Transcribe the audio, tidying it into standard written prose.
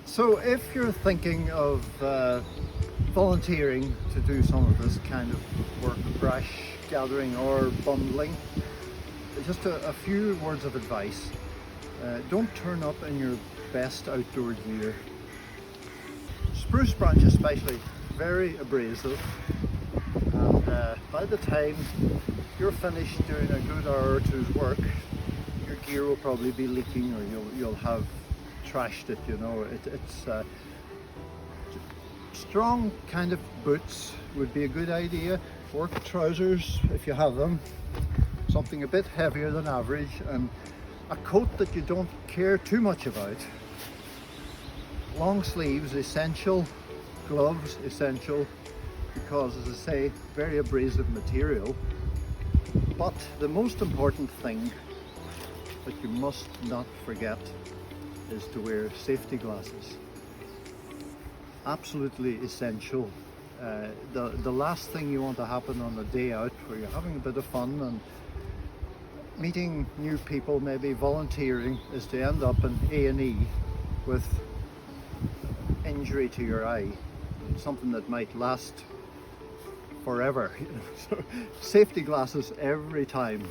So if you're thinking of volunteering to do some of this kind of work, brush gathering or bundling, just a few words of advice. Don't turn up in your best outdoor gear. Spruce branch especially, very abrasive, and by the time you're finished doing a good hour or two's work, your gear will probably be leaking, or you'll have trashed it. It's strong kind of boots would be a good idea. Work trousers if you have them, something a bit heavier than average, and a coat that you don't care too much about. Long sleeves essential, gloves essential, because as I say, very abrasive material. But the most important thing that you must not forget is to wear safety glasses. Absolutely essential. The last thing you want to happen on a day out where you're having a bit of fun and meeting new people, maybe volunteering, is to end up in A&E with injury to your eye, something that might last forever. So safety glasses every time.